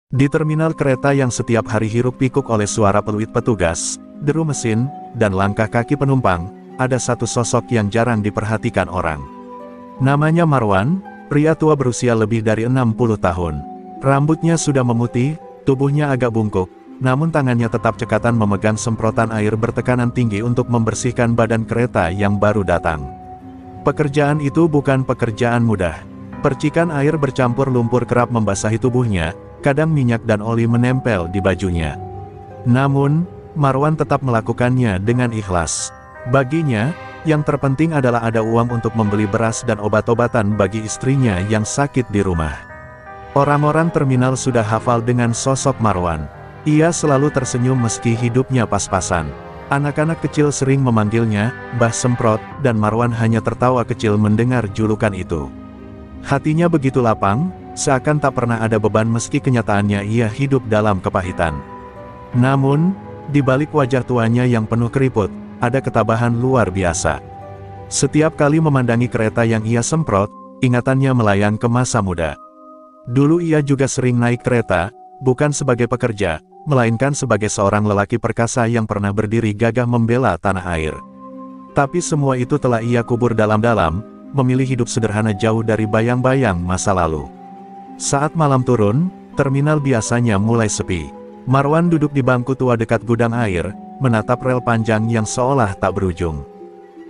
Di terminal kereta yang setiap hari hiruk-pikuk oleh suara peluit petugas, deru mesin, dan langkah kaki penumpang, ada satu sosok yang jarang diperhatikan orang. Namanya Marwan, pria tua berusia lebih dari 60 tahun. Rambutnya sudah memutih, tubuhnya agak bungkuk, namun tangannya tetap cekatan memegang semprotan air bertekanan tinggi untuk membersihkan badan kereta yang baru datang. Pekerjaan itu bukan pekerjaan mudah. Percikan air bercampur lumpur kerap membasahi tubuhnya, kadang minyak dan oli menempel di bajunya. Namun, Marwan tetap melakukannya dengan ikhlas. Baginya, yang terpenting adalah ada uang untuk membeli beras dan obat-obatan bagi istrinya yang sakit di rumah. Orang-orang terminal sudah hafal dengan sosok Marwan. Ia selalu tersenyum meski hidupnya pas-pasan. Anak-anak kecil sering memanggilnya Mbah Semprot, dan Marwan hanya tertawa kecil mendengar julukan itu. Hatinya begitu lapang, seakan tak pernah ada beban meski kenyataannya ia hidup dalam kepahitan. Namun, di balik wajah tuanya yang penuh keriput, ada ketabahan luar biasa. Setiap kali memandangi kereta yang ia semprot, ingatannya melayang ke masa muda. Dulu ia juga sering naik kereta, bukan sebagai pekerja, melainkan sebagai seorang lelaki perkasa yang pernah berdiri gagah membela tanah air. Tapi semua itu telah ia kubur dalam-dalam, memilih hidup sederhana jauh dari bayang-bayang masa lalu. Saat malam turun, terminal biasanya mulai sepi. Marwan duduk di bangku tua dekat gudang air, menatap rel panjang yang seolah tak berujung.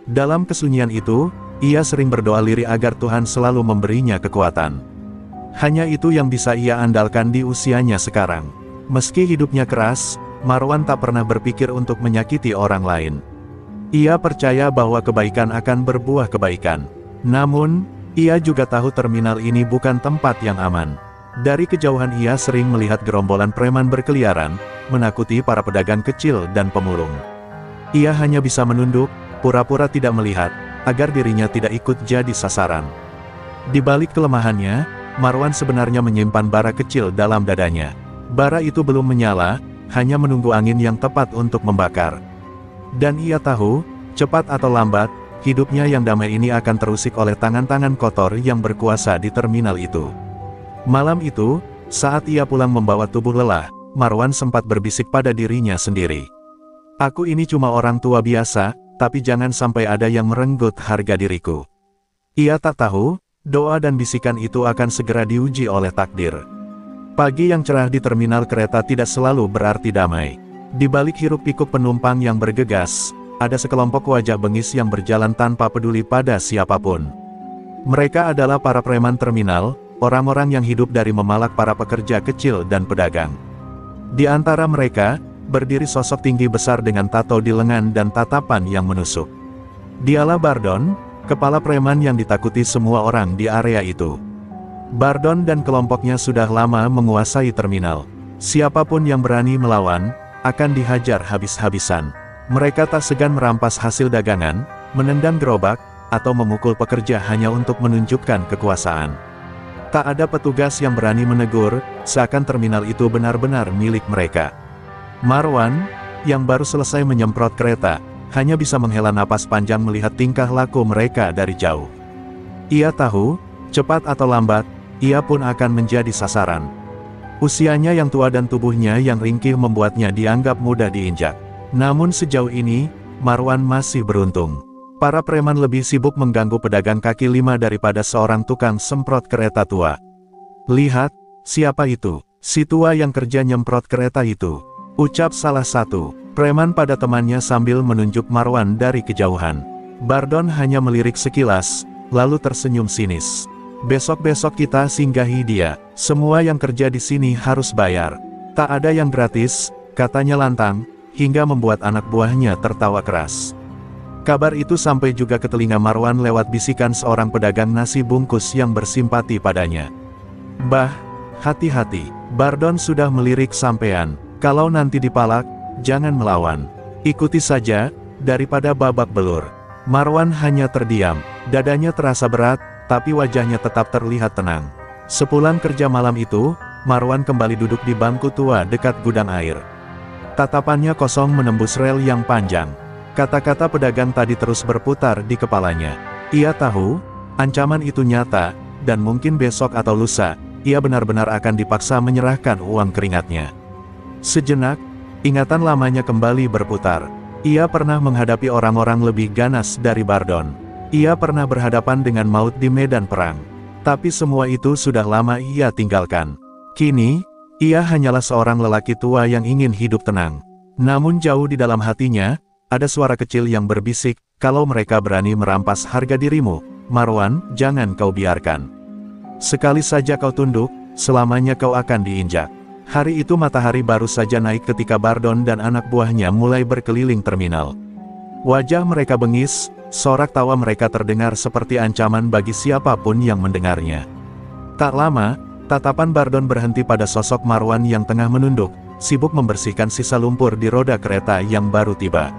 Dalam kesunyian itu, ia sering berdoa lirih agar Tuhan selalu memberinya kekuatan. Hanya itu yang bisa ia andalkan di usianya sekarang. Meski hidupnya keras, Marwan tak pernah berpikir untuk menyakiti orang lain. Ia percaya bahwa kebaikan akan berbuah kebaikan. Namun, ia juga tahu terminal ini bukan tempat yang aman. Dari kejauhan ia sering melihat gerombolan preman berkeliaran, menakuti para pedagang kecil dan pemulung. Ia hanya bisa menunduk, pura-pura tidak melihat, agar dirinya tidak ikut jadi sasaran. Di balik kelemahannya, Marwan sebenarnya menyimpan bara kecil dalam dadanya. Bara itu belum menyala, hanya menunggu angin yang tepat untuk membakar. Dan ia tahu, cepat atau lambat, hidupnya yang damai ini akan terusik oleh tangan-tangan kotor yang berkuasa di terminal itu. Malam itu, saat ia pulang membawa tubuh lelah, Marwan sempat berbisik pada dirinya sendiri. Aku ini cuma orang tua biasa, tapi jangan sampai ada yang merenggut harga diriku. Ia tak tahu, doa dan bisikan itu akan segera diuji oleh takdir. Pagi yang cerah di terminal kereta tidak selalu berarti damai. Di balik hiruk-pikuk penumpang yang bergegas, ada sekelompok wajah bengis yang berjalan tanpa peduli pada siapapun. Mereka adalah para preman terminal, orang-orang yang hidup dari memalak para pekerja kecil dan pedagang. Di antara mereka, berdiri sosok tinggi besar dengan tato di lengan dan tatapan yang menusuk. Dialah Bardon, kepala preman yang ditakuti semua orang di area itu. Bardon dan kelompoknya sudah lama menguasai terminal. Siapapun yang berani melawan, akan dihajar habis-habisan. Mereka tak segan merampas hasil dagangan, menendang gerobak, atau memukul pekerja hanya untuk menunjukkan kekuasaan. Tak ada petugas yang berani menegur, seakan terminal itu benar-benar milik mereka. Marwan, yang baru selesai menyemprot kereta, hanya bisa menghela napas panjang melihat tingkah laku mereka dari jauh. Ia tahu, cepat atau lambat, ia pun akan menjadi sasaran. Usianya yang tua dan tubuhnya yang ringkih membuatnya dianggap mudah diinjak. Namun sejauh ini, Marwan masih beruntung. Para preman lebih sibuk mengganggu pedagang kaki lima daripada seorang tukang semprot kereta tua. Lihat, siapa itu? Si tua yang kerja nyemprot kereta itu. Ucap salah satu preman pada temannya sambil menunjuk Marwan dari kejauhan. Bardon hanya melirik sekilas, lalu tersenyum sinis. Besok-besok kita singgahi dia. Semua yang kerja di sini harus bayar. Tak ada yang gratis, katanya lantang, hingga membuat anak buahnya tertawa keras. Kabar itu sampai juga ke telinga Marwan lewat bisikan seorang pedagang nasi bungkus yang bersimpati padanya. Bah, hati-hati, Bardon sudah melirik sampean. Kalau nanti dipalak, jangan melawan. Ikuti saja, daripada babak belur. Marwan hanya terdiam, dadanya terasa berat, tapi wajahnya tetap terlihat tenang. Sepulang kerja malam itu, Marwan kembali duduk di bangku tua dekat gudang air. Tatapannya kosong menembus rel yang panjang. Kata-kata pedagang tadi terus berputar di kepalanya. Ia tahu, ancaman itu nyata, dan mungkin besok atau lusa, ia benar-benar akan dipaksa menyerahkan uang keringatnya. Sejenak, ingatan lamanya kembali berputar. Ia pernah menghadapi orang-orang lebih ganas dari Bardon. Ia pernah berhadapan dengan maut di medan perang. Tapi semua itu sudah lama ia tinggalkan. Kini, ia hanyalah seorang lelaki tua yang ingin hidup tenang. Namun jauh di dalam hatinya, ada suara kecil yang berbisik, kalau mereka berani merampas harga dirimu, Marwan, jangan kau biarkan. Sekali saja kau tunduk, selamanya kau akan diinjak. Hari itu matahari baru saja naik ketika Bardon dan anak buahnya mulai berkeliling terminal. Wajah mereka bengis, sorak tawa mereka terdengar seperti ancaman bagi siapapun yang mendengarnya. Tak lama, tatapan Bardon berhenti pada sosok Marwan yang tengah menunduk, sibuk membersihkan sisa lumpur di roda kereta yang baru tiba.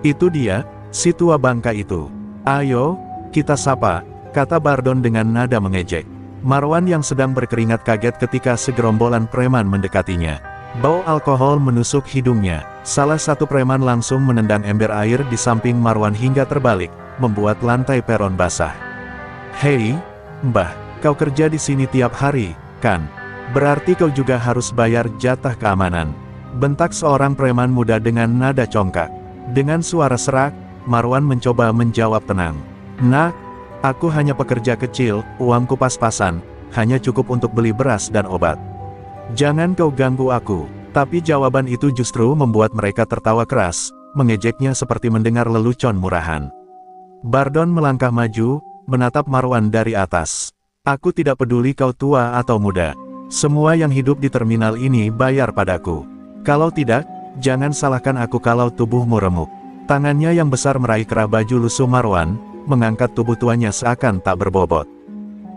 Itu dia, si tua bangka itu. Ayo, kita sapa, kata Bardon dengan nada mengejek. Marwan yang sedang berkeringat kaget ketika segerombolan preman mendekatinya. Bau alkohol menusuk hidungnya. Salah satu preman langsung menendang ember air di samping Marwan hingga terbalik, membuat lantai peron basah. Hei, Mbah, kau kerja di sini tiap hari, kan? Berarti kau juga harus bayar jatah keamanan. Bentak seorang preman muda dengan nada congkak. Dengan suara serak, Marwan mencoba menjawab tenang. Nak, aku hanya pekerja kecil, uangku pas-pasan, hanya cukup untuk beli beras dan obat. Jangan kau ganggu aku. Tapi jawaban itu justru membuat mereka tertawa keras, mengejeknya seperti mendengar lelucon murahan. Bardon melangkah maju, menatap Marwan dari atas. Aku tidak peduli kau tua atau muda. Semua yang hidup di terminal ini bayar padaku. Kalau tidak, jangan salahkan aku kalau tubuhmu remuk. Tangannya yang besar meraih kerah baju lusuh Marwan, mengangkat tubuh tuanya seakan tak berbobot.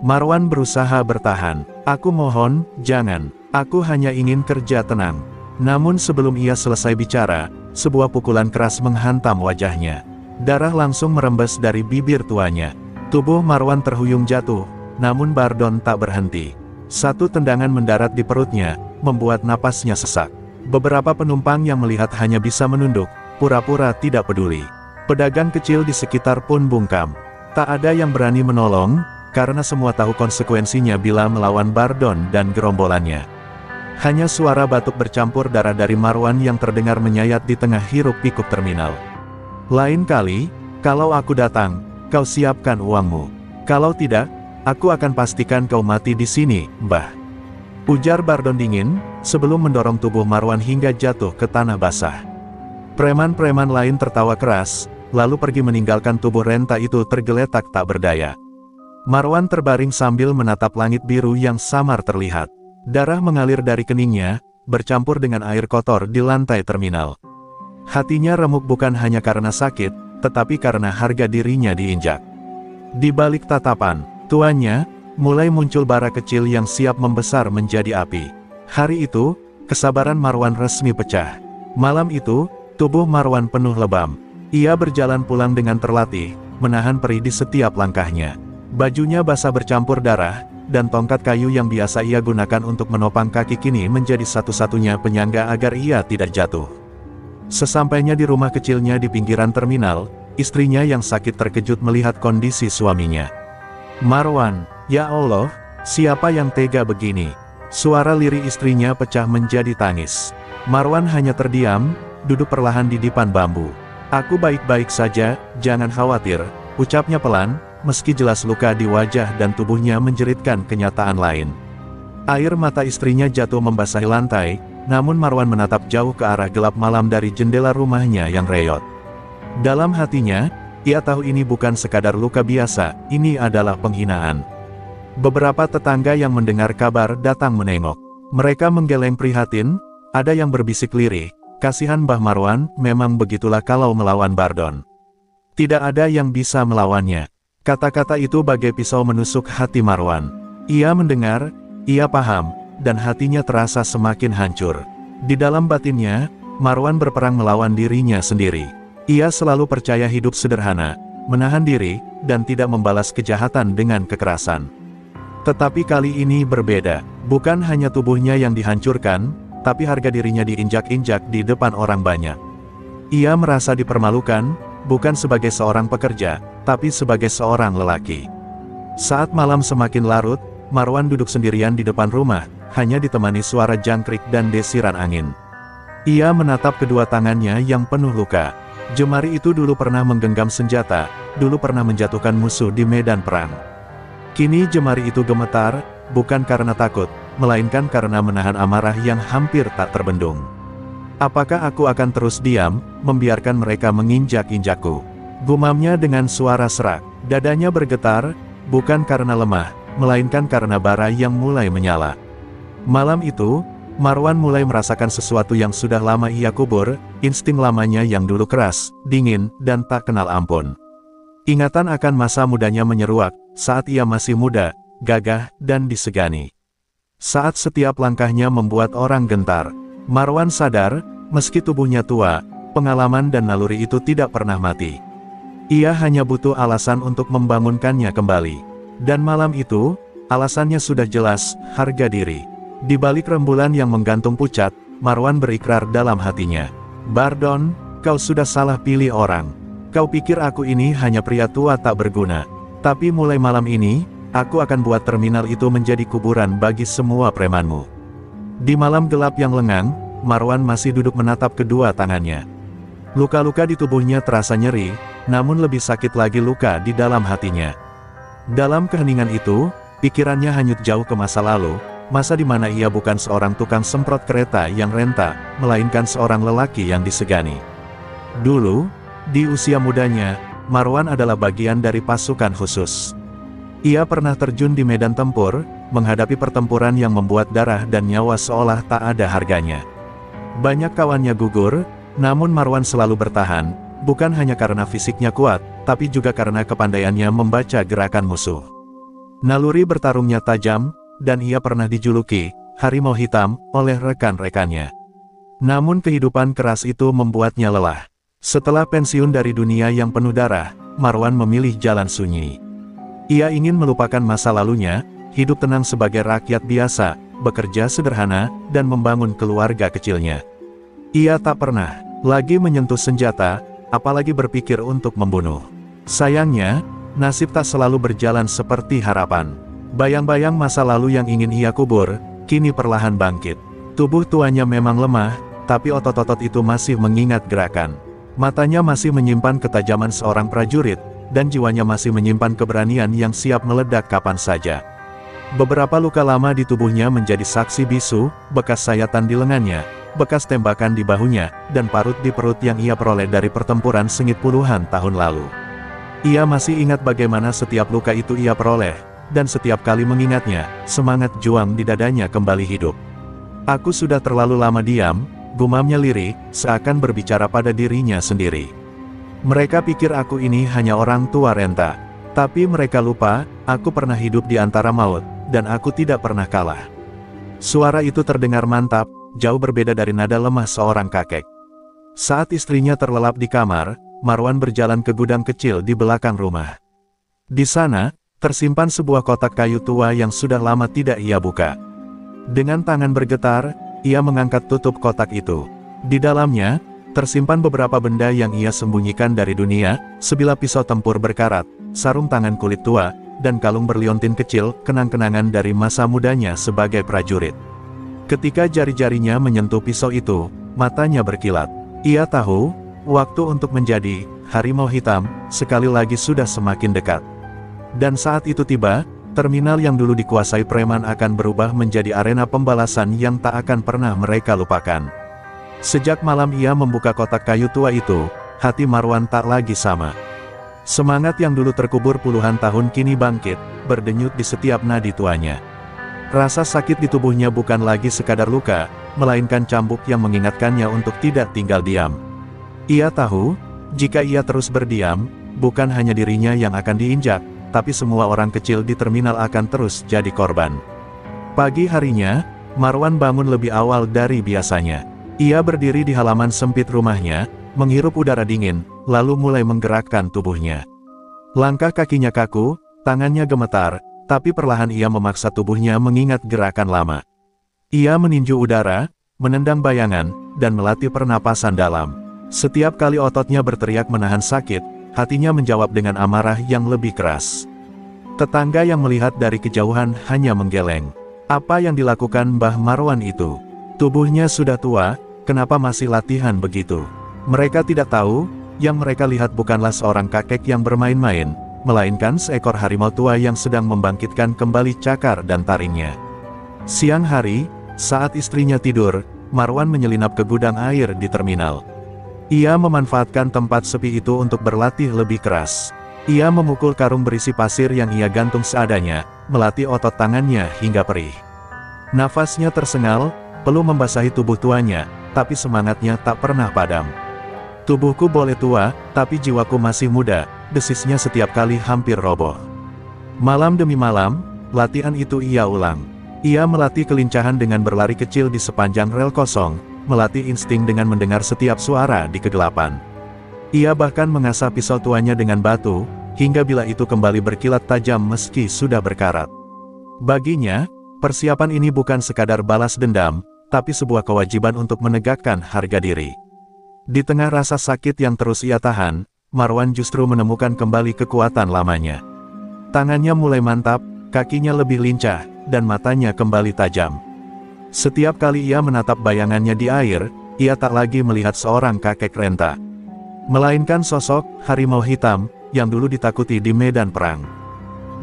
Marwan berusaha bertahan. Aku mohon, jangan. Aku hanya ingin kerja tenang. Namun sebelum ia selesai bicara, sebuah pukulan keras menghantam wajahnya. Darah langsung merembes dari bibir tuanya. Tubuh Marwan terhuyung jatuh, namun Bardon tak berhenti. Satu tendangan mendarat di perutnya, membuat napasnya sesak. Beberapa penumpang yang melihat hanya bisa menunduk, pura-pura tidak peduli. Pedagang kecil di sekitar pun bungkam. Tak ada yang berani menolong, karena semua tahu konsekuensinya bila melawan Bardon dan gerombolannya. Hanya suara batuk bercampur darah dari Marwan yang terdengar menyayat di tengah hiruk-pikuk terminal. Lain kali, kalau aku datang, kau siapkan uangmu. Kalau tidak, aku akan pastikan kau mati di sini, Mbah. Ujar Bardon dingin, sebelum mendorong tubuh Marwan hingga jatuh ke tanah basah. Preman-preman lain tertawa keras, lalu pergi meninggalkan tubuh renta itu tergeletak tak berdaya. Marwan terbaring sambil menatap langit biru yang samar terlihat. Darah mengalir dari keningnya, bercampur dengan air kotor di lantai terminal. Hatinya remuk bukan hanya karena sakit, tetapi karena harga dirinya diinjak. Di balik tatapan tuannya, mulai muncul bara kecil yang siap membesar menjadi api. Hari itu, kesabaran Marwan resmi pecah. Malam itu, tubuh Marwan penuh lebam. Ia berjalan pulang dengan terlatih, menahan perih di setiap langkahnya. Bajunya basah bercampur darah, dan tongkat kayu yang biasa ia gunakan untuk menopang kaki kini menjadi satu-satunya penyangga agar ia tidak jatuh. Sesampainya di rumah kecilnya di pinggiran terminal, istrinya yang sakit terkejut melihat kondisi suaminya. Marwan, ya Allah, siapa yang tega begini? Suara lirih istrinya pecah menjadi tangis. Marwan hanya terdiam, duduk perlahan di dipan bambu. Aku baik-baik saja, jangan khawatir, ucapnya pelan, meski jelas luka di wajah dan tubuhnya menjeritkan kenyataan lain. Air mata istrinya jatuh membasahi lantai, namun Marwan menatap jauh ke arah gelap malam dari jendela rumahnya yang reyot. Dalam hatinya, ia tahu ini bukan sekadar luka biasa, ini adalah penghinaan. Beberapa tetangga yang mendengar kabar datang menengok. Mereka menggeleng prihatin, ada yang berbisik lirih, kasihan Mbah Marwan, memang begitulah kalau melawan Bardon. Tidak ada yang bisa melawannya. Kata-kata itu bagai pisau menusuk hati Marwan. Ia mendengar, ia paham, dan hatinya terasa semakin hancur. Di dalam batinnya, Marwan berperang melawan dirinya sendiri. Ia selalu percaya hidup sederhana, menahan diri, dan tidak membalas kejahatan dengan kekerasan. Tetapi kali ini berbeda, bukan hanya tubuhnya yang dihancurkan, tapi harga dirinya diinjak-injak di depan orang banyak. Ia merasa dipermalukan, bukan sebagai seorang pekerja, tapi sebagai seorang lelaki. Saat malam semakin larut, Marwan duduk sendirian di depan rumah, hanya ditemani suara jangkrik dan desiran angin. Ia menatap kedua tangannya yang penuh luka. Jemari itu dulu pernah menggenggam senjata, dulu pernah menjatuhkan musuh di medan perang. Kini jemari itu gemetar, bukan karena takut, melainkan karena menahan amarah yang hampir tak terbendung. Apakah aku akan terus diam, membiarkan mereka menginjak-injakku? Gumamnya dengan suara serak. Dadanya bergetar, bukan karena lemah, melainkan karena bara yang mulai menyala. Malam itu, Marwan mulai merasakan sesuatu yang sudah lama ia kubur, insting lamanya yang dulu keras, dingin, dan tak kenal ampun. Ingatan akan masa mudanya menyeruak, saat ia masih muda, gagah, dan disegani. Saat setiap langkahnya membuat orang gentar, Marwan sadar, meski tubuhnya tua, pengalaman dan naluri itu tidak pernah mati. Ia hanya butuh alasan untuk membangunkannya kembali. Dan malam itu, alasannya sudah jelas, harga diri. Di balik rembulan yang menggantung pucat, Marwan berikrar dalam hatinya. Bardon, kau sudah salah pilih orang. Kau pikir aku ini hanya pria tua tak berguna. Tapi mulai malam ini, aku akan buat terminal itu menjadi kuburan bagi semua premanmu. Di malam gelap yang lengang, Marwan masih duduk menatap kedua tangannya. Luka-luka di tubuhnya terasa nyeri, namun lebih sakit lagi luka di dalam hatinya. Dalam keheningan itu, pikirannya hanyut jauh ke masa lalu, masa di mana ia bukan seorang tukang semprot kereta yang renta, melainkan seorang lelaki yang disegani. Dulu, di usia mudanya, Marwan adalah bagian dari pasukan khusus. Ia pernah terjun di medan tempur, menghadapi pertempuran yang membuat darah dan nyawa seolah tak ada harganya. Banyak kawannya gugur, namun Marwan selalu bertahan, bukan hanya karena fisiknya kuat, tapi juga karena kepandaiannya membaca gerakan musuh. Naluri bertarungnya tajam, dan ia pernah dijuluki harimau hitam oleh rekan-rekannya. Namun kehidupan keras itu membuatnya lelah. Setelah pensiun dari dunia yang penuh darah, Marwan memilih jalan sunyi. Ia ingin melupakan masa lalunya, hidup tenang sebagai rakyat biasa, bekerja sederhana, dan membangun keluarga kecilnya. Ia tak pernah lagi menyentuh senjata, apalagi berpikir untuk membunuh. Sayangnya, nasib tak selalu berjalan seperti harapan. Bayang-bayang masa lalu yang ingin ia kubur, kini perlahan bangkit. Tubuh tuanya memang lemah, tapi otot-otot itu masih mengingat gerakan. Matanya masih menyimpan ketajaman seorang prajurit, dan jiwanya masih menyimpan keberanian yang siap meledak kapan saja. Beberapa luka lama di tubuhnya menjadi saksi bisu, bekas sayatan di lengannya, bekas tembakan di bahunya, dan parut di perut yang ia peroleh dari pertempuran sengit puluhan tahun lalu. Ia masih ingat bagaimana setiap luka itu ia peroleh, dan setiap kali mengingatnya, semangat juang di dadanya kembali hidup. Aku sudah terlalu lama diam, gumamnya lirih, seakan berbicara pada dirinya sendiri. Mereka pikir aku ini hanya orang tua renta. Tapi mereka lupa, aku pernah hidup di antara maut, dan aku tidak pernah kalah. Suara itu terdengar mantap, jauh berbeda dari nada lemah seorang kakek. Saat istrinya terlelap di kamar, Marwan berjalan ke gudang kecil di belakang rumah. Di sana, tersimpan sebuah kotak kayu tua yang sudah lama tidak ia buka. Dengan tangan bergetar, ia mengangkat tutup kotak itu. Di dalamnya, tersimpan beberapa benda yang ia sembunyikan dari dunia, sebilah pisau tempur berkarat, sarung tangan kulit tua, dan kalung berliontin kecil, kenang-kenangan dari masa mudanya sebagai prajurit. Ketika jari-jarinya menyentuh pisau itu, matanya berkilat. Ia tahu, waktu untuk menjadi harimau hitam, sekali lagi sudah semakin dekat. Dan saat itu tiba, terminal yang dulu dikuasai preman akan berubah menjadi arena pembalasan yang tak akan pernah mereka lupakan. Sejak malam ia membuka kotak kayu tua itu, hati Marwan tak lagi sama. Semangat yang dulu terkubur puluhan tahun kini bangkit, berdenyut di setiap nadi tuanya. Rasa sakit di tubuhnya bukan lagi sekadar luka, melainkan cambuk yang mengingatkannya untuk tidak tinggal diam. Ia tahu, jika ia terus berdiam, bukan hanya dirinya yang akan diinjak, tapi semua orang kecil di terminal akan terus jadi korban. Pagi harinya, Marwan bangun lebih awal dari biasanya. Ia berdiri di halaman sempit rumahnya, menghirup udara dingin, lalu mulai menggerakkan tubuhnya. Langkah kakinya kaku, tangannya gemetar, tapi perlahan ia memaksa tubuhnya mengingat gerakan lama. Ia meninju udara, menendang bayangan, dan melatih pernapasan dalam. Setiap kali ototnya berteriak menahan sakit, hatinya menjawab dengan amarah yang lebih keras. Tetangga yang melihat dari kejauhan hanya menggeleng. Apa yang dilakukan Mbah Marwan itu? Tubuhnya sudah tua, kenapa masih latihan begitu? Mereka tidak tahu, yang mereka lihat bukanlah seorang kakek yang bermain-main, melainkan seekor harimau tua yang sedang membangkitkan kembali cakar dan taringnya. Siang hari, saat istrinya tidur, Marwan menyelinap ke gudang air di terminal. Ia memanfaatkan tempat sepi itu untuk berlatih lebih keras. Ia memukul karung berisi pasir yang ia gantung seadanya, melatih otot tangannya hingga perih. Nafasnya tersengal, peluh membasahi tubuh tuanya, tapi semangatnya tak pernah padam. Tubuhku boleh tua, tapi jiwaku masih muda, desisnya setiap kali hampir roboh. Malam demi malam, latihan itu ia ulang. Ia melatih kelincahan dengan berlari kecil di sepanjang rel kosong, melatih insting dengan mendengar setiap suara di kegelapan. Ia bahkan mengasah pisau tuanya dengan batu, hingga bila itu kembali berkilat tajam meski sudah berkarat. Baginya, persiapan ini bukan sekadar balas dendam, tapi sebuah kewajiban untuk menegakkan harga diri. Di tengah rasa sakit yang terus ia tahan, Marwan justru menemukan kembali kekuatan lamanya. Tangannya mulai mantap, kakinya lebih lincah, dan matanya kembali tajam. Setiap kali ia menatap bayangannya di air, ia tak lagi melihat seorang kakek renta, melainkan sosok harimau hitam yang dulu ditakuti di medan perang.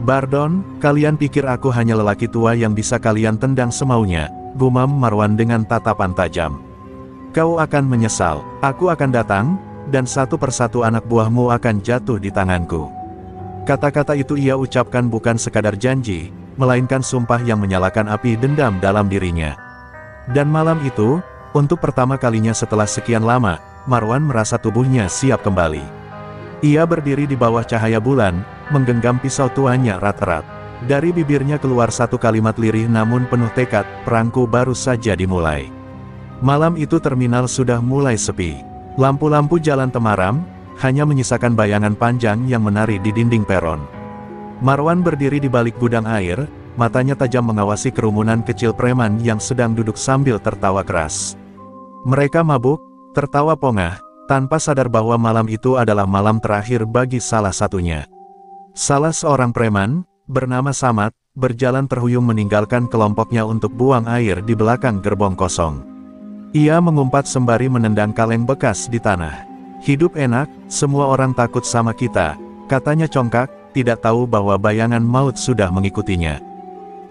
"Bardon, kalian pikir aku hanya lelaki tua yang bisa kalian tendang semaunya," gumam Marwan dengan tatapan tajam. "Kau akan menyesal. Aku akan datang, dan satu persatu anak buahmu akan jatuh di tanganku." Kata-kata itu ia ucapkan bukan sekadar janji, melainkan sumpah yang menyalakan api dendam dalam dirinya. Dan malam itu, untuk pertama kalinya setelah sekian lama, Marwan merasa tubuhnya siap kembali. Ia berdiri di bawah cahaya bulan, menggenggam pisau tuanya erat-erat. Dari bibirnya keluar satu kalimat lirih namun penuh tekad, "Perangku baru saja dimulai." Malam itu terminal sudah mulai sepi. Lampu-lampu jalan temaram, hanya menyisakan bayangan panjang yang menari di dinding peron. Marwan berdiri di balik gudang air, matanya tajam mengawasi kerumunan kecil preman yang sedang duduk sambil tertawa keras. Mereka mabuk, tertawa pongah, tanpa sadar bahwa malam itu adalah malam terakhir bagi salah satunya. Salah seorang preman, bernama Samad, berjalan terhuyung meninggalkan kelompoknya untuk buang air di belakang gerbong kosong. Ia mengumpat sembari menendang kaleng bekas di tanah. "Hidup enak, semua orang takut sama kita," katanya congkak, tidak tahu bahwa bayangan maut sudah mengikutinya.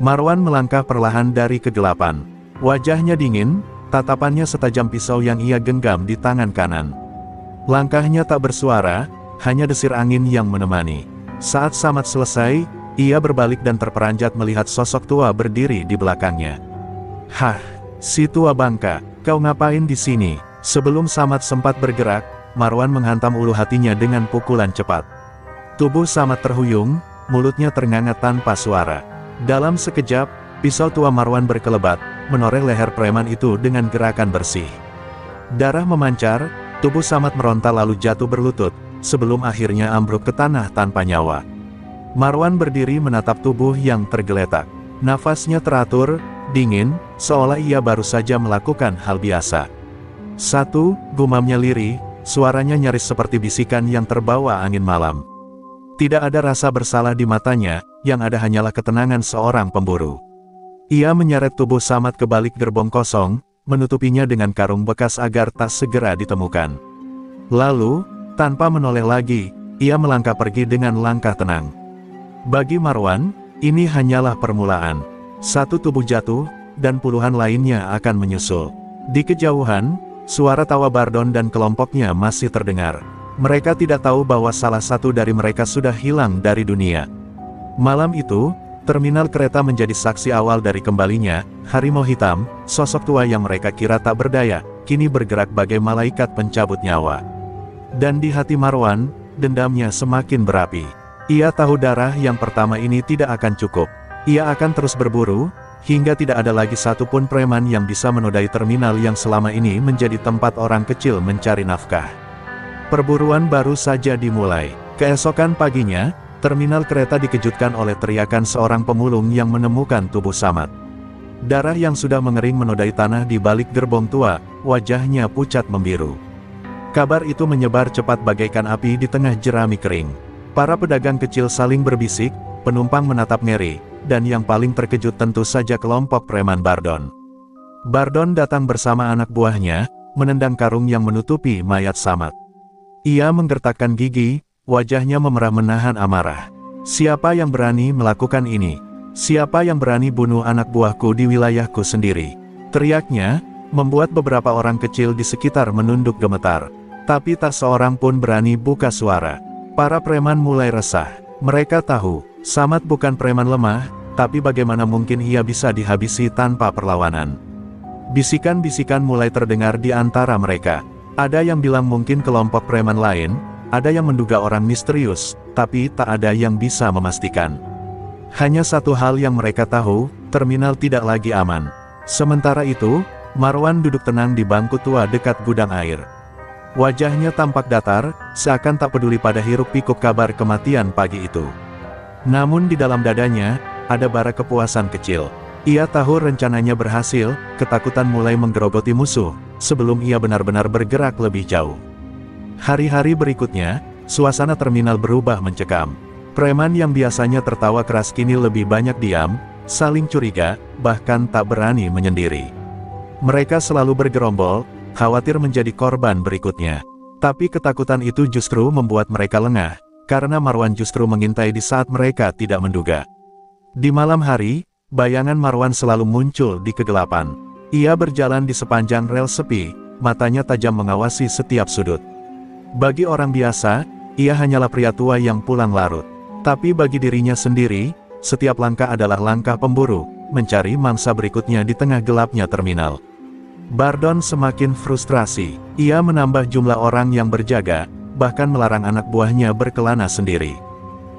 Marwan melangkah perlahan dari kegelapan. Wajahnya dingin, tatapannya setajam pisau yang ia genggam di tangan kanan. Langkahnya tak bersuara, hanya desir angin yang menemani. Saat Samad selesai, ia berbalik dan terperanjat melihat sosok tua berdiri di belakangnya. "Hah, si tua bangka, kau ngapain di sini?" Sebelum Samad sempat bergerak, Marwan menghantam ulu hatinya dengan pukulan cepat. Tubuh Samad terhuyung, mulutnya ternganga tanpa suara. Dalam sekejap, pisau tua Marwan berkelebat, menoreh leher preman itu dengan gerakan bersih. Darah memancar, tubuh Samad meronta lalu jatuh berlutut, sebelum akhirnya ambruk ke tanah tanpa nyawa. Marwan berdiri menatap tubuh yang tergeletak. Nafasnya teratur, dingin, seolah ia baru saja melakukan hal biasa. "Satu," gumamnya lirih, suaranya nyaris seperti bisikan yang terbawa angin malam. Tidak ada rasa bersalah di matanya, yang ada hanyalah ketenangan seorang pemburu. Ia menyeret tubuh Samad ke balik gerbong kosong, menutupinya dengan karung bekas agar tak segera ditemukan. Lalu, tanpa menoleh lagi, ia melangkah pergi dengan langkah tenang. Bagi Marwan, ini hanyalah permulaan. Satu tubuh jatuh, dan puluhan lainnya akan menyusul. Di kejauhan, suara tawa Bardon dan kelompoknya masih terdengar. Mereka tidak tahu bahwa salah satu dari mereka sudah hilang dari dunia. Malam itu, terminal kereta menjadi saksi awal dari kembalinya harimau hitam, sosok tua yang mereka kira tak berdaya, kini bergerak bagai malaikat pencabut nyawa. Dan di hati Marwan, dendamnya semakin berapi. Ia tahu darah yang pertama ini tidak akan cukup. Ia akan terus berburu, hingga tidak ada lagi satupun preman yang bisa menodai terminal yang selama ini menjadi tempat orang kecil mencari nafkah. Perburuan baru saja dimulai. Keesokan paginya, terminal kereta dikejutkan oleh teriakan seorang pemulung yang menemukan tubuh Samad. Darah yang sudah mengering menodai tanah di balik gerbong tua, wajahnya pucat membiru. Kabar itu menyebar cepat bagaikan api di tengah jerami kering. Para pedagang kecil saling berbisik, penumpang menatap ngeri, dan yang paling terkejut tentu saja kelompok preman Bardon. Bardon datang bersama anak buahnya, menendang karung yang menutupi mayat Samad. Ia menggertakkan gigi, wajahnya memerah menahan amarah. Siapa yang berani melakukan ini? Siapa yang berani bunuh anak buahku di wilayahku sendiri? Teriaknya, membuat beberapa orang kecil di sekitar menunduk gemetar. Tapi tak seorang pun berani buka suara. Para preman mulai resah. Mereka tahu, Samad bukan preman lemah, tapi bagaimana mungkin ia bisa dihabisi tanpa perlawanan. Bisikan-bisikan mulai terdengar di antara mereka. Ada yang bilang mungkin kelompok preman lain, ada yang menduga orang misterius, tapi tak ada yang bisa memastikan. Hanya satu hal yang mereka tahu, terminal tidak lagi aman. Sementara itu, Marwan duduk tenang di bangku tua dekat gudang air. Wajahnya tampak datar, seakan tak peduli pada hiruk-pikuk kabar kematian pagi itu. Namun di dalam dadanya, ada bara kepuasan kecil. Ia tahu rencananya berhasil, ketakutan mulai menggerogoti musuh, sebelum ia benar-benar bergerak lebih jauh. Hari-hari berikutnya, suasana terminal berubah mencekam. Preman yang biasanya tertawa keras kini lebih banyak diam, saling curiga, bahkan tak berani menyendiri. Mereka selalu bergerombol, khawatir menjadi korban berikutnya. Tapi ketakutan itu justru membuat mereka lengah, karena Marwan justru mengintai di saat mereka tidak menduga. Di malam hari, bayangan Marwan selalu muncul di kegelapan. Ia berjalan di sepanjang rel sepi, matanya tajam mengawasi setiap sudut. Bagi orang biasa, ia hanyalah pria tua yang pulang larut. Tapi bagi dirinya sendiri, setiap langkah adalah langkah pemburu, mencari mangsa berikutnya di tengah gelapnya terminal. Bardon semakin frustrasi. Ia menambah jumlah orang yang berjaga, bahkan melarang anak buahnya berkelana sendiri.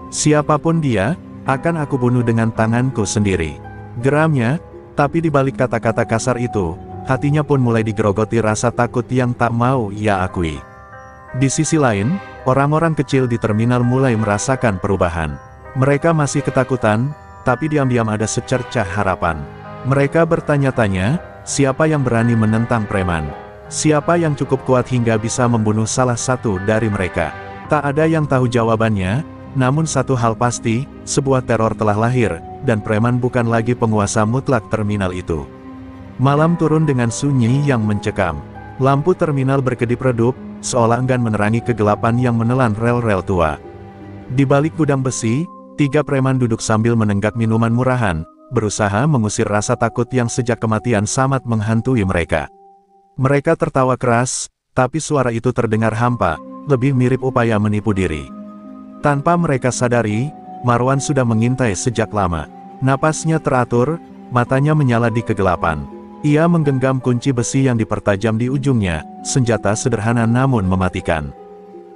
Siapapun dia, akan aku bunuh dengan tanganku sendiri, geramnya. Tapi di balik kata-kata kasar itu, hatinya pun mulai digerogoti rasa takut yang tak mau ia akui. Di sisi lain, orang-orang kecil di terminal mulai merasakan perubahan. Mereka masih ketakutan, tapi diam-diam ada secercah harapan. Mereka bertanya-tanya, siapa yang berani menentang preman? Siapa yang cukup kuat hingga bisa membunuh salah satu dari mereka? Tak ada yang tahu jawabannya, namun satu hal pasti, sebuah teror telah lahir, dan preman bukan lagi penguasa mutlak terminal itu. Malam turun dengan sunyi yang mencekam. Lampu terminal berkedip redup, seolah enggan menerangi kegelapan yang menelan rel-rel tua. Di balik gudang besi, 3 preman duduk sambil menenggak minuman murahan, berusaha mengusir rasa takut yang sejak kematian Samad menghantui mereka. Mereka tertawa keras, tapi suara itu terdengar hampa, lebih mirip upaya menipu diri. Tanpa mereka sadari, Marwan sudah mengintai sejak lama. Napasnya teratur, matanya menyala di kegelapan. Ia menggenggam kunci besi yang dipertajam di ujungnya, senjata sederhana namun mematikan.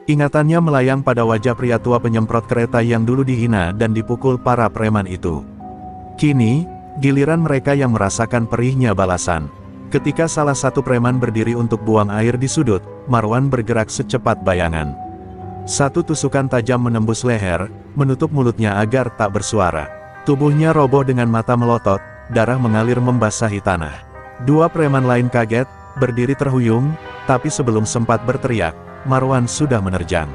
Ingatannya melayang pada wajah pria tua penyemprot kereta yang dulu dihina dan dipukul para preman itu. Kini, giliran mereka yang merasakan perihnya balasan. Ketika salah satu preman berdiri untuk buang air di sudut, Marwan bergerak secepat bayangan. Satu tusukan tajam menembus leher, menutup mulutnya agar tak bersuara. Tubuhnya roboh dengan mata melotot, darah mengalir membasahi tanah. 2 preman lain kaget, berdiri terhuyung, tapi sebelum sempat berteriak, Marwan sudah menerjang.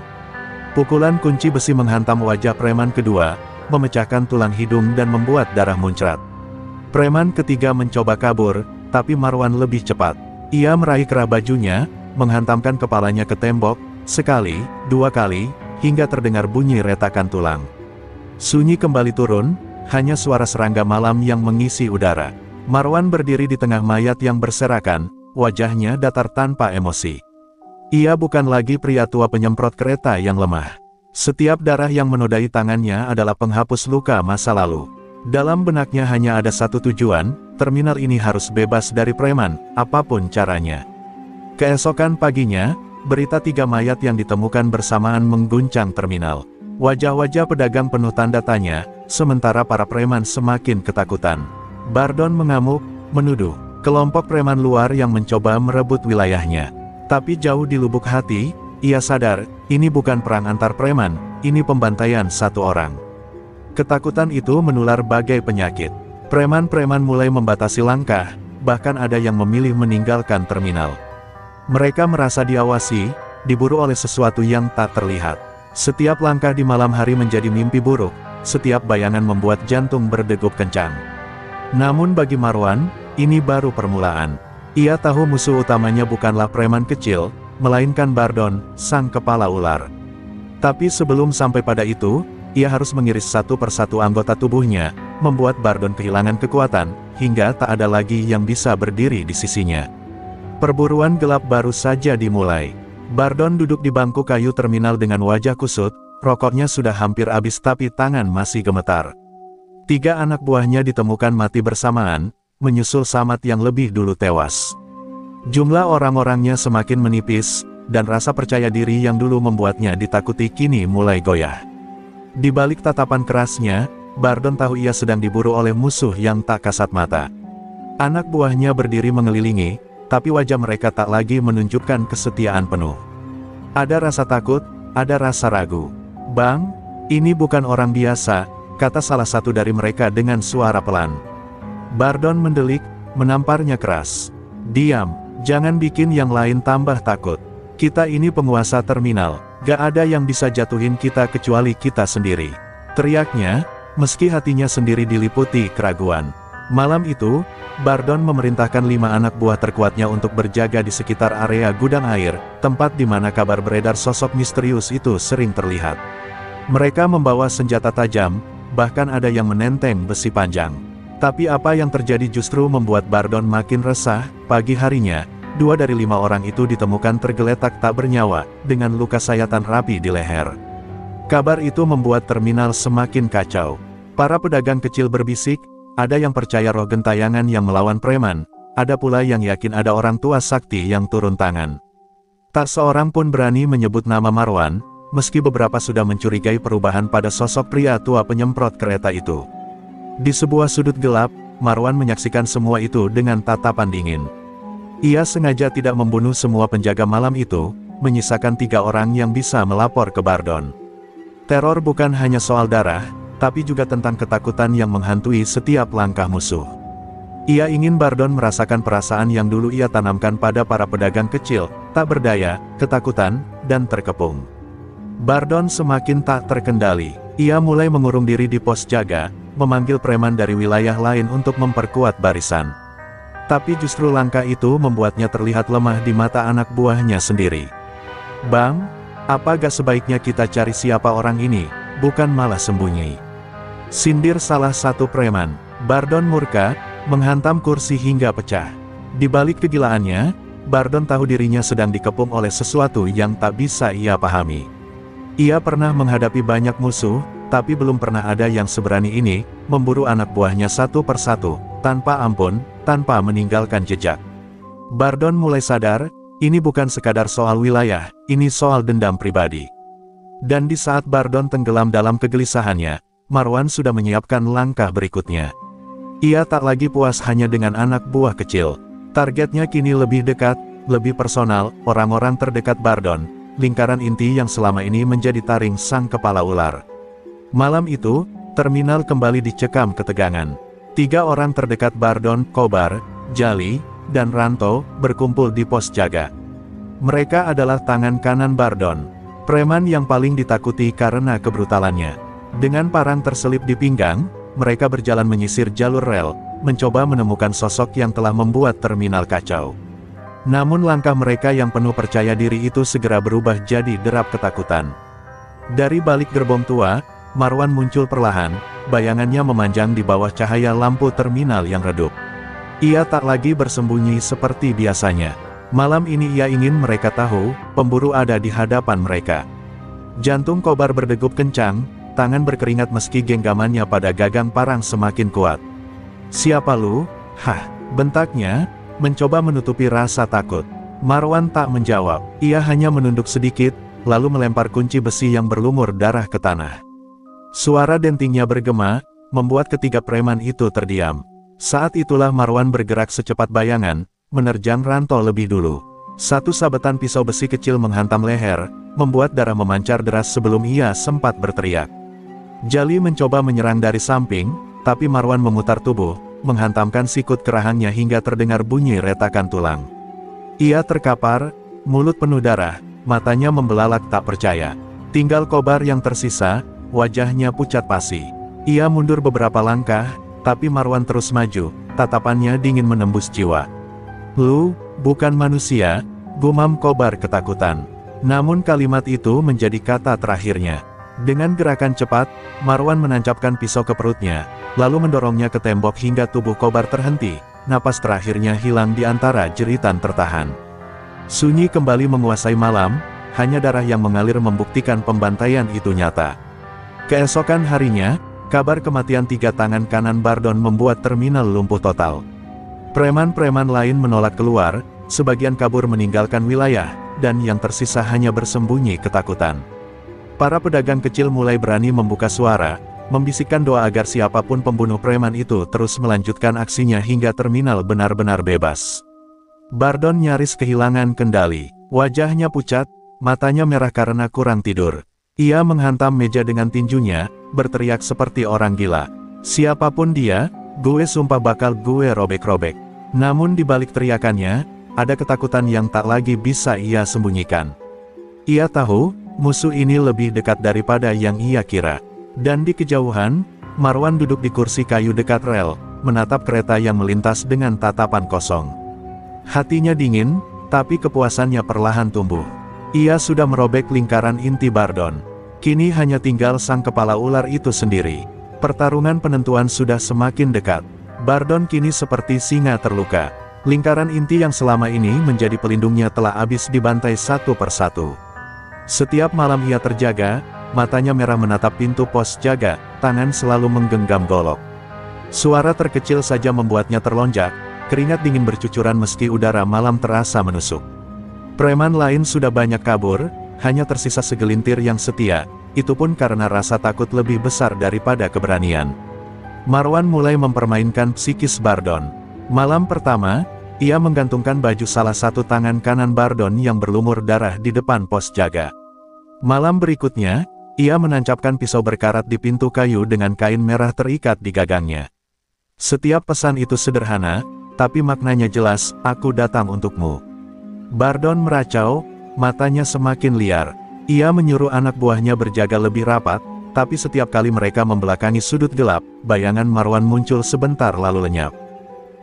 Pukulan kunci besi menghantam wajah preman kedua, memecahkan tulang hidung dan membuat darah muncrat. Preman ketiga mencoba kabur, tapi Marwan lebih cepat. Ia meraih kerah bajunya, menghantamkan kepalanya ke tembok, sekali, 2 kali, hingga terdengar bunyi retakan tulang. Sunyi kembali turun, hanya suara serangga malam yang mengisi udara. Marwan berdiri di tengah mayat yang berserakan, wajahnya datar tanpa emosi. Ia bukan lagi pria tua penyemprot kereta yang lemah. Setiap darah yang menodai tangannya adalah penghapus luka masa lalu. Dalam benaknya hanya ada satu tujuan, terminal ini harus bebas dari preman, apapun caranya. Keesokan paginya, berita 3 mayat yang ditemukan bersamaan mengguncang terminal. Wajah-wajah pedagang penuh tanda tanya, sementara para preman semakin ketakutan. Bardon mengamuk, menuduh kelompok preman luar yang mencoba merebut wilayahnya. Tapi jauh di lubuk hati, ia sadar, ini bukan perang antar preman, ini pembantaian satu orang. Ketakutan itu menular bagai penyakit. Preman-preman mulai membatasi langkah, bahkan ada yang memilih meninggalkan terminal. Mereka merasa diawasi, diburu oleh sesuatu yang tak terlihat. Setiap langkah di malam hari menjadi mimpi buruk, setiap bayangan membuat jantung berdegup kencang. Namun bagi Marwan, ini baru permulaan. Ia tahu musuh utamanya bukanlah preman kecil, melainkan Bardon, sang kepala ular. Tapi sebelum sampai pada itu, ia harus mengiris satu persatu anggota tubuhnya, membuat Bardon kehilangan kekuatan, hingga tak ada lagi yang bisa berdiri di sisinya. Perburuan gelap baru saja dimulai. Bardon duduk di bangku kayu terminal dengan wajah kusut, rokoknya sudah hampir habis tapi tangan masih gemetar. 3 anak buahnya ditemukan mati bersamaan, menyusul Samad yang lebih dulu tewas. Jumlah orang-orangnya semakin menipis, dan rasa percaya diri yang dulu membuatnya ditakuti kini mulai goyah. Di balik tatapan kerasnya, Bardon tahu ia sedang diburu oleh musuh yang tak kasat mata. Anak buahnya berdiri mengelilingi, tapi wajah mereka tak lagi menunjukkan kesetiaan penuh. Ada rasa takut, ada rasa ragu. "Bang, ini bukan orang biasa," kata salah satu dari mereka dengan suara pelan. Bardon mendelik, menamparnya keras. "Diam, jangan bikin yang lain tambah takut. Kita ini penguasa terminal, gak ada yang bisa jatuhin kita kecuali kita sendiri," teriaknya, meski hatinya sendiri diliputi keraguan. Malam itu, Bardon memerintahkan 5 anak buah terkuatnya untuk berjaga di sekitar area gudang air, tempat di mana kabar beredar sosok misterius itu sering terlihat. Mereka membawa senjata tajam, bahkan ada yang menenteng besi panjang. Tapi apa yang terjadi justru membuat Bardon makin resah. Pagi harinya, 2 dari 5 orang itu ditemukan tergeletak tak bernyawa, dengan luka sayatan rapi di leher. Kabar itu membuat terminal semakin kacau. Para pedagang kecil berbisik, ada yang percaya roh gentayangan yang melawan preman, ada pula yang yakin ada orang tua sakti yang turun tangan. Tak seorang pun berani menyebut nama Marwan, meski beberapa sudah mencurigai perubahan pada sosok pria tua penyemprot kereta itu. Di sebuah sudut gelap, Marwan menyaksikan semua itu dengan tatapan dingin. Ia sengaja tidak membunuh semua penjaga malam itu, menyisakan 3 orang yang bisa melapor ke Bardon. Teror bukan hanya soal darah, tapi juga tentang ketakutan yang menghantui setiap langkah musuh. Ia ingin Bardon merasakan perasaan yang dulu ia tanamkan pada para pedagang kecil, tak berdaya, ketakutan, dan terkepung. Bardon semakin tak terkendali. Ia mulai mengurung diri di pos jaga, memanggil preman dari wilayah lain untuk memperkuat barisan. Tapi justru langkah itu membuatnya terlihat lemah di mata anak buahnya sendiri. "Bang, apa gak sebaiknya kita cari siapa orang ini, bukan malah sembunyi?" sindir salah satu preman. Bardon murka, menghantam kursi hingga pecah. Di balik kegilaannya, Bardon tahu dirinya sedang dikepung oleh sesuatu yang tak bisa ia pahami. Ia pernah menghadapi banyak musuh, tapi belum pernah ada yang seberani ini, memburu anak buahnya satu persatu, tanpa ampun, tanpa meninggalkan jejak. Bardon mulai sadar, ini bukan sekadar soal wilayah, ini soal dendam pribadi. Dan di saat Bardon tenggelam dalam kegelisahannya, Marwan sudah menyiapkan langkah berikutnya. Ia tak lagi puas hanya dengan anak buah kecil. Targetnya kini lebih dekat, lebih personal, orang-orang terdekat Bardon, lingkaran inti yang selama ini menjadi taring sang kepala ular. Malam itu, terminal kembali dicekam ketegangan. 3 orang terdekat Bardon, Kobar, Jali, dan Ranto, berkumpul di pos jaga. Mereka adalah tangan kanan Bardon, preman yang paling ditakuti karena kebrutalannya. Dengan parang terselip di pinggang, mereka berjalan menyisir jalur rel, mencoba menemukan sosok yang telah membuat terminal kacau. Namun langkah mereka yang penuh percaya diri itu segera berubah jadi derap ketakutan. Dari balik gerbong tua, Marwan muncul perlahan, bayangannya memanjang di bawah cahaya lampu terminal yang redup. Ia tak lagi bersembunyi seperti biasanya. Malam ini ia ingin mereka tahu, pemburu ada di hadapan mereka. Jantung Kobar berdegup kencang, tangan berkeringat meski genggamannya pada gagang parang semakin kuat. "Siapa lu?" "Hah," bentaknya, mencoba menutupi rasa takut. Marwan tak menjawab, ia hanya menunduk sedikit, lalu melempar kunci besi yang berlumur darah ke tanah. Suara dentingnya bergema, membuat ketiga preman itu terdiam. Saat itulah Marwan bergerak secepat bayangan, menerjang Ranto lebih dulu. Satu sabetan pisau besi kecil menghantam leher, membuat darah memancar deras sebelum ia sempat berteriak. Jali mencoba menyerang dari samping, tapi Marwan memutar tubuh, menghantamkan sikut ke rahangnya hingga terdengar bunyi retakan tulang. Ia terkapar, mulut penuh darah, matanya membelalak tak percaya. Tinggal Kobar yang tersisa, wajahnya pucat pasi. Ia mundur beberapa langkah, tapi Marwan terus maju, tatapannya dingin menembus jiwa. "Lu, bukan manusia," gumam Kobar ketakutan. Namun kalimat itu menjadi kata terakhirnya. Dengan gerakan cepat, Marwan menancapkan pisau ke perutnya, lalu mendorongnya ke tembok hingga tubuh Kobar terhenti, napas terakhirnya hilang di antara jeritan tertahan. Sunyi kembali menguasai malam, hanya darah yang mengalir membuktikan pembantaian itu nyata. Keesokan harinya, kabar kematian 3 tangan kanan Bardon membuat terminal lumpuh total. Preman-preman lain menolak keluar, sebagian kabur meninggalkan wilayah, dan yang tersisa hanya bersembunyi ketakutan. Para pedagang kecil mulai berani membuka suara, membisikkan doa agar siapapun pembunuh preman itu terus melanjutkan aksinya hingga terminal benar-benar bebas. Bardon nyaris kehilangan kendali, wajahnya pucat, matanya merah karena kurang tidur. Ia menghantam meja dengan tinjunya, berteriak seperti orang gila. "Siapapun dia, gue sumpah bakal gue robek-robek." Namun di balik teriakannya, ada ketakutan yang tak lagi bisa ia sembunyikan. Ia tahu, musuh ini lebih dekat daripada yang ia kira. Dan di kejauhan, Marwan duduk di kursi kayu dekat rel, menatap kereta yang melintas dengan tatapan kosong. Hatinya dingin, tapi kepuasannya perlahan tumbuh. Ia sudah merobek lingkaran inti Bardon. Kini hanya tinggal sang kepala ular itu sendiri. Pertarungan penentuan sudah semakin dekat. Bardon kini seperti singa terluka. Lingkaran inti yang selama ini menjadi pelindungnya telah habis dibantai satu persatu. Setiap malam ia terjaga, matanya merah menatap pintu pos jaga, tangan selalu menggenggam golok. Suara terkecil saja membuatnya terlonjak, keringat dingin bercucuran meski udara malam terasa menusuk. Preman lain sudah banyak kabur, hanya tersisa segelintir yang setia, itu pun karena rasa takut lebih besar daripada keberanian. Marwan mulai mempermainkan psikis Bardon. Malam pertama, ia menggantungkan baju salah satu tangan kanan Bardon yang berlumur darah di depan pos jaga. Malam berikutnya, ia menancapkan pisau berkarat di pintu kayu dengan kain merah terikat di gagangnya. Setiap pesan itu sederhana, tapi maknanya jelas, "Aku datang untukmu." Bardon meracau, matanya semakin liar. Ia menyuruh anak buahnya berjaga lebih rapat, tapi setiap kali mereka membelakangi sudut gelap, bayangan Marwan muncul sebentar lalu lenyap.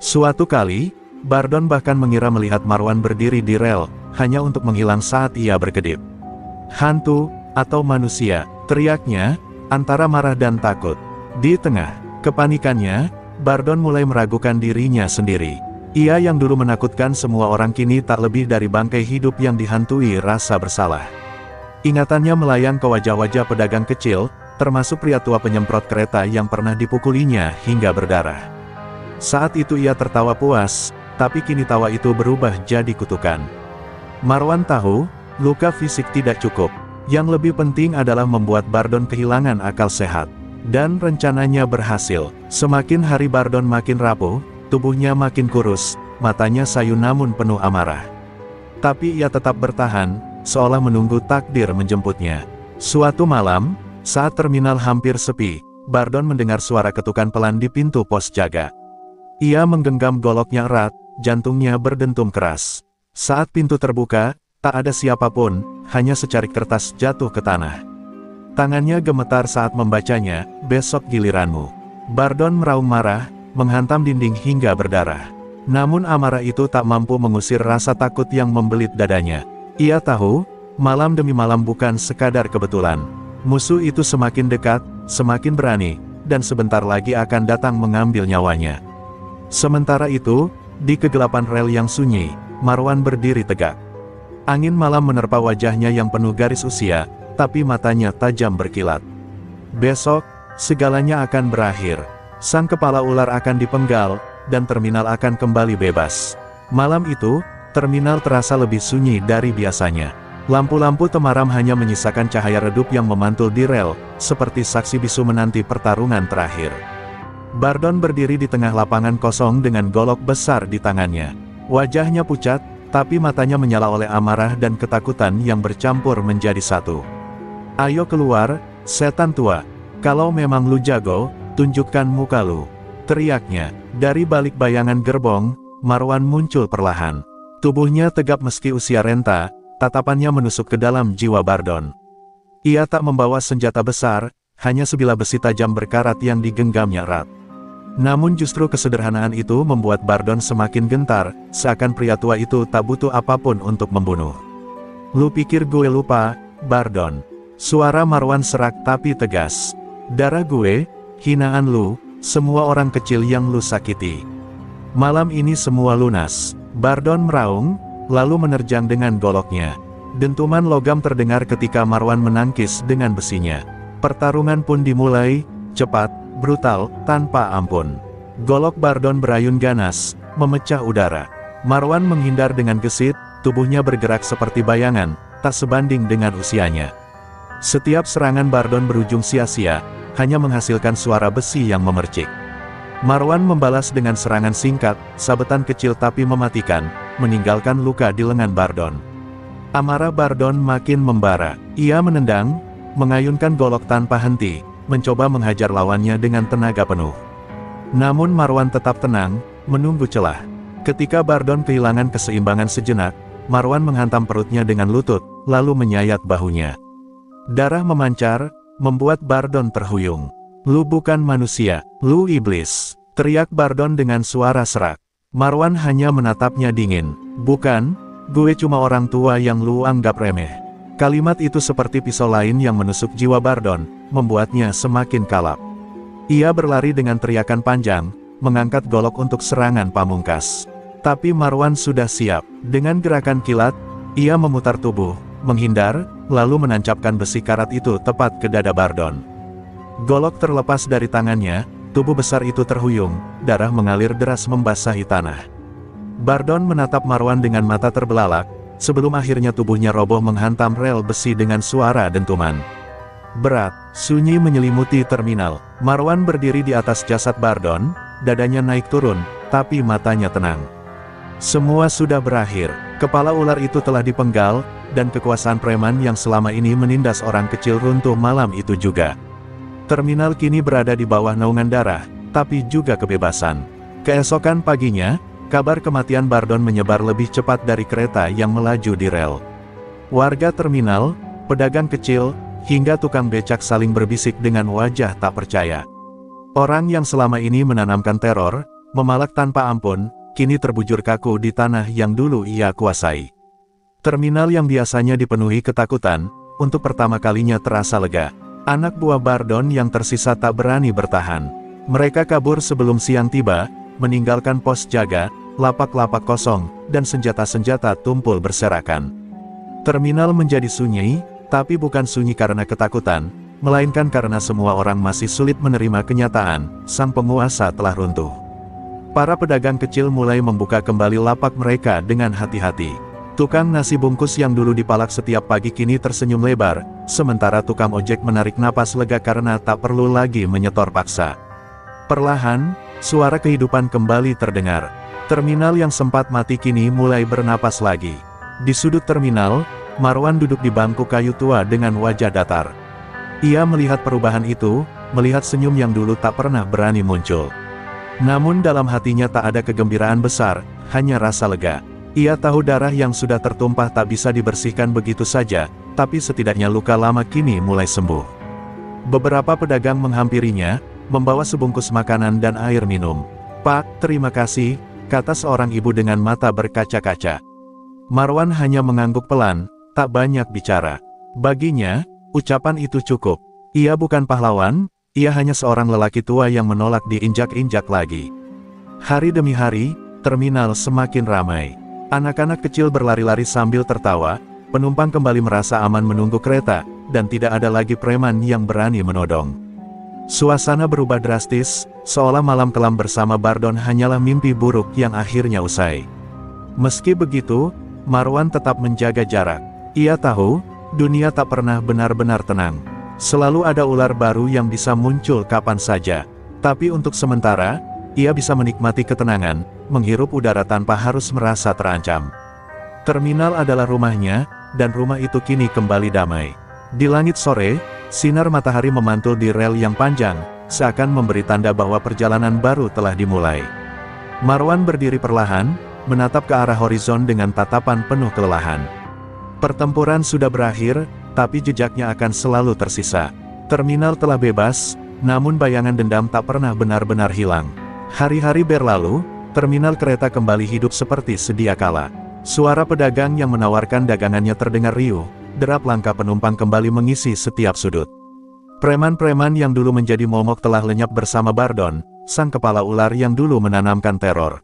Suatu kali, Bardon bahkan mengira melihat Marwan berdiri di rel, hanya untuk menghilang saat ia berkedip. "Hantu, atau manusia?" teriaknya, antara marah dan takut. Di tengah kepanikannya, Bardon mulai meragukan dirinya sendiri. Ia yang dulu menakutkan semua orang kini tak lebih dari bangkai hidup yang dihantui rasa bersalah. Ingatannya melayang ke wajah-wajah pedagang kecil, termasuk pria tua penyemprot kereta yang pernah dipukulinya hingga berdarah. Saat itu ia tertawa puas, tapi kini tawa itu berubah jadi kutukan. Marwan tahu, luka fisik tidak cukup. Yang lebih penting adalah membuat Bardon kehilangan akal sehat. Dan rencananya berhasil. Semakin hari Bardon makin rapuh, tubuhnya makin kurus, matanya sayu namun penuh amarah. Tapi ia tetap bertahan, seolah menunggu takdir menjemputnya. Suatu malam, saat terminal hampir sepi, Bardon mendengar suara ketukan pelan di pintu pos jaga. Ia menggenggam goloknya erat, jantungnya berdentum keras. Saat pintu terbuka, tak ada siapapun, hanya secarik kertas jatuh ke tanah. Tangannya gemetar saat membacanya, "Besok giliranmu." Bardon meraung marah, menghantam dinding hingga berdarah. Namun amarah itu tak mampu mengusir rasa takut yang membelit dadanya. Ia tahu, malam demi malam bukan sekadar kebetulan. Musuh itu semakin dekat, semakin berani, dan sebentar lagi akan datang mengambil nyawanya. Sementara itu, di kegelapan rel yang sunyi, Marwan berdiri tegak. Angin malam menerpa wajahnya yang penuh garis usia, tapi matanya tajam berkilat. Besok, segalanya akan berakhir. Sang kepala ular akan dipenggal, dan terminal akan kembali bebas. Malam itu, terminal terasa lebih sunyi dari biasanya. Lampu-lampu temaram hanya menyisakan cahaya redup yang memantul di rel, seperti saksi bisu menanti pertarungan terakhir. Bardon berdiri di tengah lapangan kosong dengan golok besar di tangannya. Wajahnya pucat, tapi matanya menyala oleh amarah dan ketakutan yang bercampur menjadi satu. "Ayo keluar, setan tua. Kalau memang lu jago, tunjukkan muka lu," teriaknya. Dari balik bayangan gerbong, Marwan muncul perlahan. Tubuhnya tegap meski usia renta, tatapannya menusuk ke dalam jiwa Bardon. Ia tak membawa senjata besar, hanya sebilah besi tajam berkarat yang digenggamnya erat. Namun justru kesederhanaan itu membuat Bardon semakin gentar, seakan pria tua itu tak butuh apapun untuk membunuh. "Lu pikir gue lupa, Bardon?" Suara Marwan serak tapi tegas. "Darah gue, hinaan lu, semua orang kecil yang lu sakiti. Malam ini semua lunas." Bardon meraung, lalu menerjang dengan goloknya. Dentuman logam terdengar ketika Marwan menangkis dengan besinya. Pertarungan pun dimulai, cepat, brutal, tanpa ampun. Golok Bardon berayun ganas, memecah udara. Marwan menghindar dengan gesit, tubuhnya bergerak seperti bayangan, tak sebanding dengan usianya. Setiap serangan Bardon berujung sia-sia, hanya menghasilkan suara besi yang memercik. Marwan membalas dengan serangan singkat, sabetan kecil tapi mematikan, meninggalkan luka di lengan Bardon. Amarah Bardon makin membara. Ia menendang, mengayunkan golok tanpa henti, mencoba menghajar lawannya dengan tenaga penuh. Namun Marwan tetap tenang, menunggu celah. Ketika Bardon kehilangan keseimbangan sejenak, Marwan menghantam perutnya dengan lutut, lalu menyayat bahunya. Darah memancar, membuat Bardon terhuyung. "Lu bukan manusia, lu iblis!" teriak Bardon dengan suara serak. Marwan hanya menatapnya dingin. "Bukan, gue cuma orang tua yang lu anggap remeh." Kalimat itu seperti pisau lain yang menusuk jiwa Bardon, membuatnya semakin kalap. Ia berlari dengan teriakan panjang, mengangkat golok untuk serangan pamungkas. Tapi Marwan sudah siap. Dengan gerakan kilat, ia memutar tubuh, menghindar, lalu menancapkan besi karat itu tepat ke dada Bardon. Golok terlepas dari tangannya, tubuh besar itu terhuyung, darah mengalir deras membasahi tanah. Bardon menatap Marwan dengan mata terbelalak, sebelum akhirnya tubuhnya roboh menghantam rel besi dengan suara dentuman. Berat, sunyi menyelimuti terminal. Marwan berdiri di atas jasad Bardon, dadanya naik turun, tapi matanya tenang. Semua sudah berakhir. Kepala ular itu telah dipenggal, dan kekuasaan preman yang selama ini menindas orang kecil runtuh malam itu juga. Terminal kini berada di bawah naungan darah, tapi juga kebebasan. Keesokan paginya, kabar kematian Bardon menyebar lebih cepat dari kereta yang melaju di rel. Warga terminal, pedagang kecil, hingga tukang becak saling berbisik dengan wajah tak percaya. Orang yang selama ini menanamkan teror, memalak tanpa ampun, kini terbujur kaku di tanah yang dulu ia kuasai. Terminal yang biasanya dipenuhi ketakutan, untuk pertama kalinya terasa lega. Anak buah Bardon yang tersisa tak berani bertahan. Mereka kabur sebelum siang tiba, meninggalkan pos jaga, lapak-lapak kosong, dan senjata-senjata tumpul berserakan. Terminal menjadi sunyi, tapi bukan sunyi karena ketakutan, melainkan karena semua orang masih sulit menerima kenyataan, sang penguasa telah runtuh. Para pedagang kecil mulai membuka kembali lapak mereka dengan hati-hati. Tukang nasi bungkus yang dulu dipalak setiap pagi kini tersenyum lebar, sementara tukang ojek menarik napas lega karena tak perlu lagi menyetor paksa. Perlahan, suara kehidupan kembali terdengar. Terminal yang sempat mati kini mulai bernapas lagi. Di sudut terminal, Marwan duduk di bangku kayu tua dengan wajah datar. Ia melihat perubahan itu, melihat senyum yang dulu tak pernah berani muncul. Namun dalam hatinya tak ada kegembiraan besar, hanya rasa lega. Ia tahu darah yang sudah tertumpah tak bisa dibersihkan begitu saja, tapi setidaknya luka lama kini mulai sembuh. Beberapa pedagang menghampirinya, membawa sebungkus makanan dan air minum. "Pak, terima kasih," kata seorang ibu dengan mata berkaca-kaca. Marwan hanya mengangguk pelan, tak banyak bicara. Baginya, ucapan itu cukup. Ia bukan pahlawan, ia hanya seorang lelaki tua yang menolak diinjak-injak lagi. Hari demi hari, terminal semakin ramai. Anak-anak kecil berlari-lari sambil tertawa, penumpang kembali merasa aman menunggu kereta, dan tidak ada lagi preman yang berani menodong. Suasana berubah drastis, seolah malam kelam bersama Bardon hanyalah mimpi buruk yang akhirnya usai. Meski begitu, Marwan tetap menjaga jarak. Ia tahu, dunia tak pernah benar-benar tenang. Selalu ada ular baru yang bisa muncul kapan saja. Tapi untuk sementara, ia bisa menikmati ketenangan, menghirup udara tanpa harus merasa terancam. Terminal adalah rumahnya, dan rumah itu kini kembali damai. Di langit sore, sinar matahari memantul di rel yang panjang, seakan memberi tanda bahwa perjalanan baru telah dimulai. Marwan berdiri perlahan, menatap ke arah horizon dengan tatapan penuh kelelahan. Pertempuran sudah berakhir, tapi jejaknya akan selalu tersisa. Terminal telah bebas, namun bayangan dendam tak pernah benar-benar hilang. Hari-hari berlalu, terminal kereta kembali hidup seperti sedia kala. Suara pedagang yang menawarkan dagangannya terdengar riuh, derap langkah penumpang kembali mengisi setiap sudut. Preman-preman yang dulu menjadi momok telah lenyap bersama Bardon, sang kepala ular yang dulu menanamkan teror.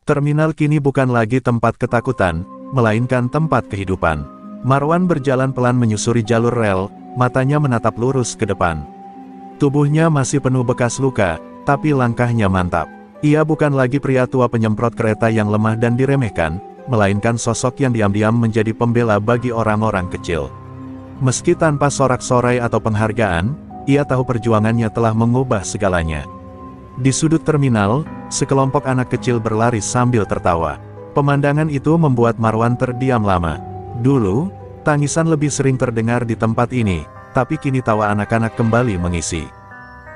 Terminal kini bukan lagi tempat ketakutan, melainkan tempat kehidupan. Marwan berjalan pelan menyusuri jalur rel, matanya menatap lurus ke depan. Tubuhnya masih penuh bekas luka, tapi langkahnya mantap. Ia bukan lagi pria tua penyemprot kereta yang lemah dan diremehkan, melainkan sosok yang diam-diam menjadi pembela bagi orang-orang kecil. Meski tanpa sorak-sorai atau penghargaan, ia tahu perjuangannya telah mengubah segalanya. Di sudut terminal, sekelompok anak kecil berlari sambil tertawa. Pemandangan itu membuat Marwan terdiam lama. Dulu, tangisan lebih sering terdengar di tempat ini, tapi kini tawa anak-anak kembali mengisi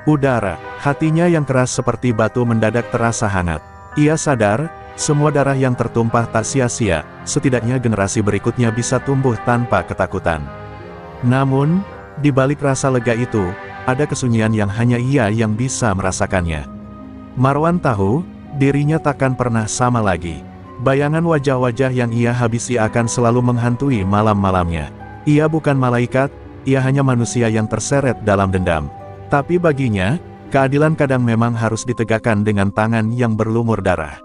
udara. Hatinya yang keras seperti batu mendadak terasa hangat. Ia sadar, semua darah yang tertumpah tak sia-sia, setidaknya generasi berikutnya bisa tumbuh tanpa ketakutan. Namun, di balik rasa lega itu, ada kesunyian yang hanya ia yang bisa merasakannya. Marwan tahu, dirinya takkan pernah sama lagi. Bayangan wajah-wajah yang ia habisi akan selalu menghantui malam-malamnya. Ia bukan malaikat, ia hanya manusia yang terseret dalam dendam. Tapi baginya, keadilan kadang memang harus ditegakkan dengan tangan yang berlumur darah.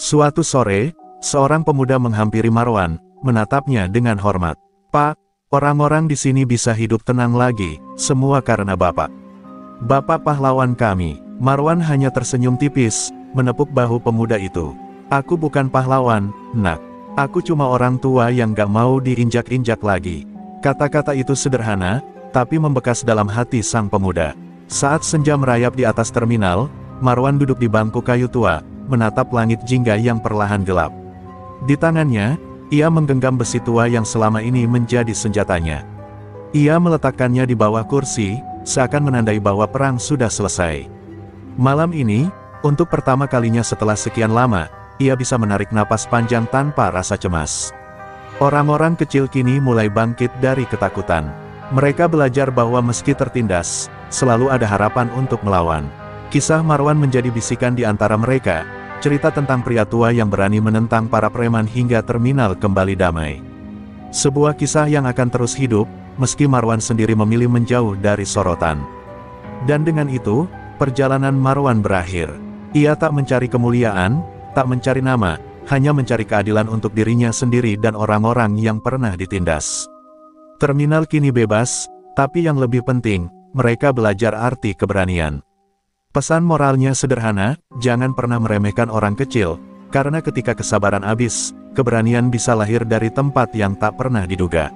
Suatu sore, seorang pemuda menghampiri Marwan, menatapnya dengan hormat. "Pak, orang-orang di sini bisa hidup tenang lagi, semua karena Bapak. Bapak pahlawan kami." Marwan hanya tersenyum tipis, menepuk bahu pemuda itu. "Aku bukan pahlawan, nak. Aku cuma orang tua yang gak mau diinjak-injak lagi." Kata-kata itu sederhana, tapi membekas dalam hati sang pemuda. Saat senja merayap di atas terminal, Marwan duduk di bangku kayu tua, menatap langit jingga yang perlahan gelap. Di tangannya, ia menggenggam besi tua yang selama ini menjadi senjatanya. Ia meletakkannya di bawah kursi, seakan menandai bahwa perang sudah selesai. Malam ini, untuk pertama kalinya setelah sekian lama, ia bisa menarik napas panjang tanpa rasa cemas. Orang-orang kecil kini mulai bangkit dari ketakutan. Mereka belajar bahwa meski tertindas, selalu ada harapan untuk melawan. Kisah Marwan menjadi bisikan di antara mereka, cerita tentang pria tua yang berani menentang para preman hingga terminal kembali damai. Sebuah kisah yang akan terus hidup, meski Marwan sendiri memilih menjauh dari sorotan. Dan dengan itu, perjalanan Marwan berakhir. Ia tak mencari kemuliaan, tak mencari nama, hanya mencari keadilan untuk dirinya sendiri dan orang-orang yang pernah ditindas. Terminal kini bebas, tapi yang lebih penting, mereka belajar arti keberanian. Pesan moralnya sederhana, jangan pernah meremehkan orang kecil, karena ketika kesabaran habis, keberanian bisa lahir dari tempat yang tak pernah diduga.